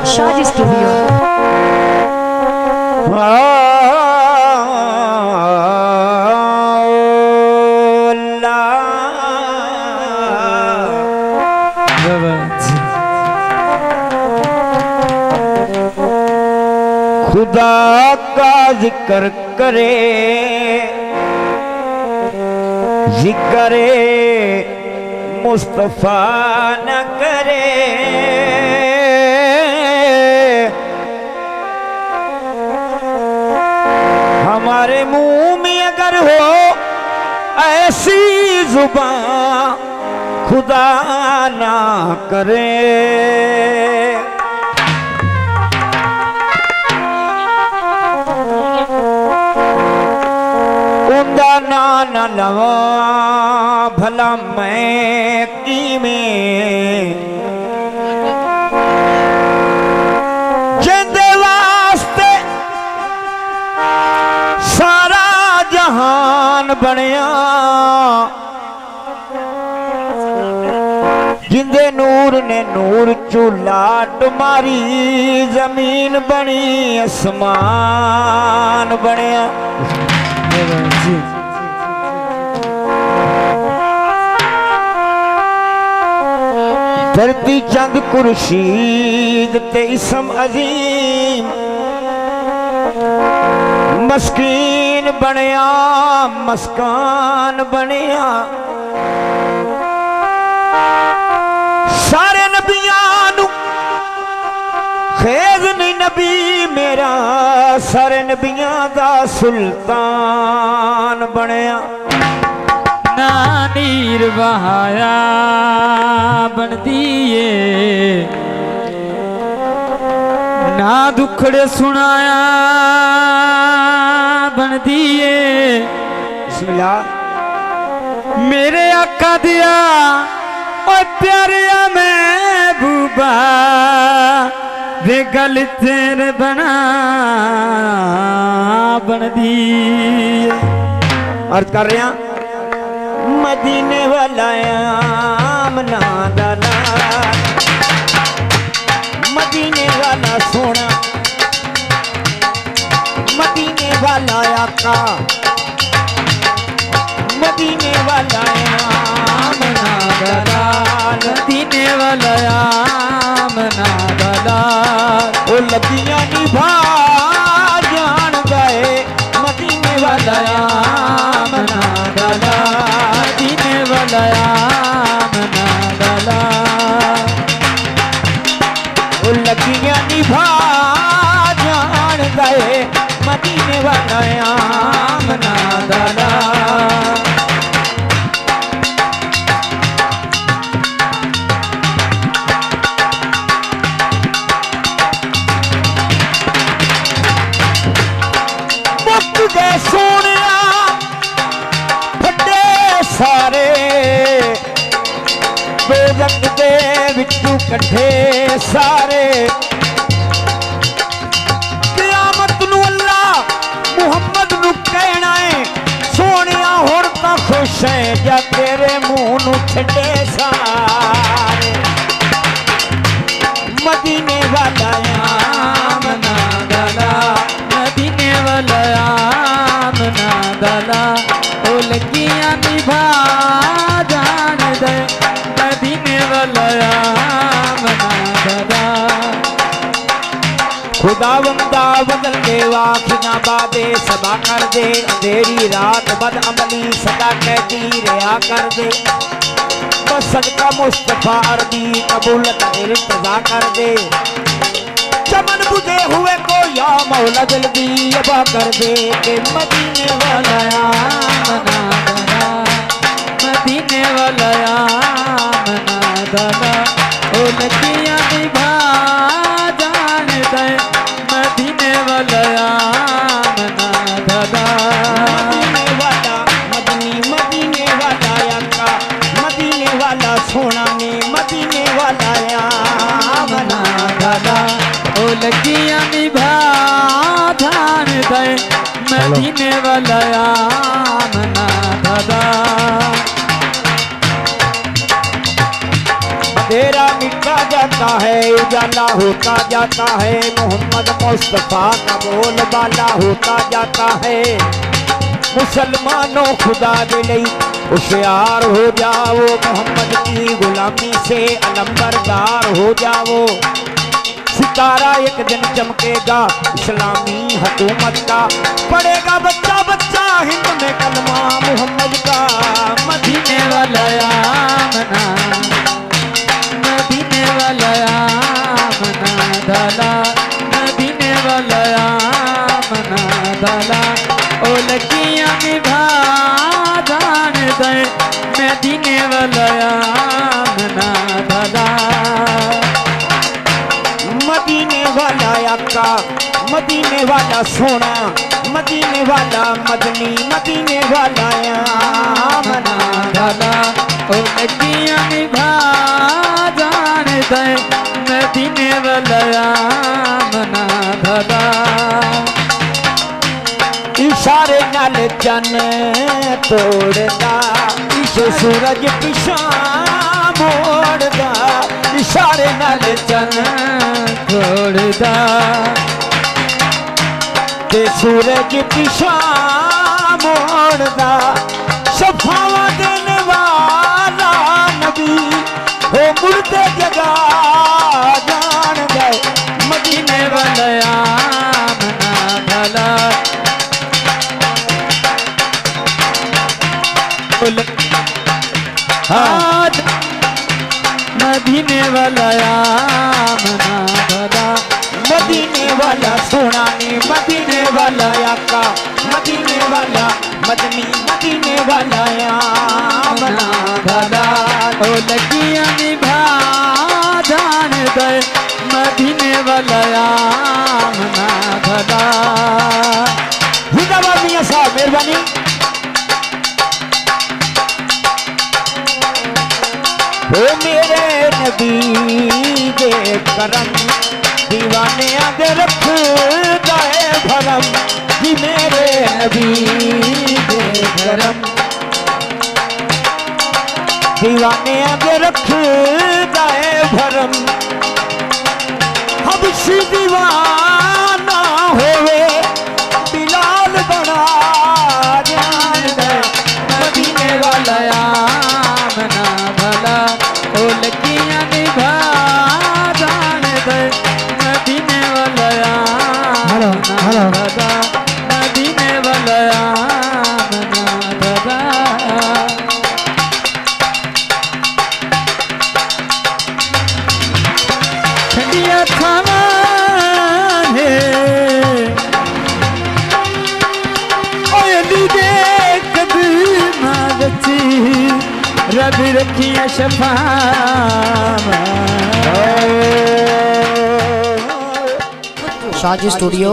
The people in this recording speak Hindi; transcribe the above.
शादी स्टूडियो। खुदा का जिक्र करे, जिक्र मुस्तफा न करे। हमारे मुंह में अगर हो ऐसी जुबान, खुदा ना करे। ना लवा भला मैं की में जिंदे वास्ते सारा जहान बनया, जिंदे नूर ने नूर चूला तुम्हारी जमीन बनी आसमान बनया। धरती चंद कुर्शीद ते इसम अजीम, मस्कीन बनया मस्कान बनया। सारे नबियां नू खेज नहीं नबी मेरा, सारे नबियां दा सुल्तान बनया। ना नीर बहाया बन दिए, ना दुखड़े सुनाया बन दिए। बिस्मिल्लाह। मेरे आका दिया और प्यारिया महबूबा वे गल तेरे बना बन दिए। अर्ज कर रहे हैं मदीने वाला आमना दाला, मदीने वाला सोना, मदीने वाला आका, मदीने वाला आमना दाला, मदीने वाला आमना दाला। ओ लगियां निभा जान गए, मदीने वाला आमना दाला, मदीने वाला आमना दाला। ओ लगियां निभा जान गए, मदीने वाला आमना दाला। मुक्त गए सोनिया फटे सारे, बेजक दे विचू कट्ठे सारे। क़यामत नू अल्लाह मुहम्मद नू कहना है, सोनिया हुण तां खुश है जा तेरे मुंह नू छड्डे सारे। मदीने वाला आमना दाला, मदीने वाला आमना दाला। ओ लगियां निभा जान दे, मदीने वाला आमना दाला। खुदा बंदा बदल दे वाखिना बादे सबा कर दे, अंधेरी रात बद अमली सदा कहती रहा कर दे। बस सदका मुस्तफा अरबी कबूलत इल्तजा कर दे, चमन बुझे हुए को या मौला जल्दी अबा कर दे। के मदीने वाला आमना दाला, मदीने वाला आमना दाला। ओ लगियां निभा जान दे, मदीने वाला आमना दाला। मदीने वाला मदनी, मदीने वाला आका, मदीने वाला सोना ने, मदीने वाला आमना दादा। ओ लगियां निभा जान दे, मदीने वाला आमना दादा। तेरा मिठा जब जाता है उजाला होता जाता है, मोहम्मद मुस्तफा का बोलबाला होता जाता है। मुसलमानों खुदा दे लई होशियार हो जाओ, मोहम्मद की गुलामी से अलंबरदार हो जाओ। सितारा एक दिन चमकेगा इस्लामी हुकूमत का, पढ़ेगा बच्चा बच्चा हिंद में कलमा मोहम्मद का। मदीने वाला आमना, मदीने वाला आमना दाला, मदीने वाला आमना दाला। ओ लगियां निभा जान दे, मदीने वाला आमना दाला। मदीने वाला आका, मदीने वाला सोना, मदीने वाला मदनी, मदीने वाला आमना दाला। ओ लगियां निभा जान दे, मदीने वाला आमना दाला। इशारे नाल चन तोड़दा, जो सूरज पिछा मोड़दा। इशारे नाल चन छोड़दा, ते सूरज पिछा मोड़दा। शफावा देने वाला नबी हो मुर्दे जगा जान गए। मदीने वाला आमना भला। हाथ मदीने वाला आमना भला। मदीने वाला सोना ने, मदीने वाला आका, मदीने वाला मदनी, मदीने वाला आमना भला। ओ लगियां निभा जान दे, मदीने वाला आमना भला। जिंदाबाद मियां साहब, मेहरबानी। ओ मेरे नबी दे करम, दीवाने दे रख गए भरम। जी मेरे नबी दे करम, दीवाने दे रख गए भरम। हबशी दीवाना होवे बिलाल बना जान दे। मदीने वाला आमना भला। ओ लगियां निभा जान दे, मदीने वाला आमना भला। मदीने वाला आमना भला। ठंडिया थावा है ओली दे कदम रची, रब रखिया शफा। शाजी स्टूडियो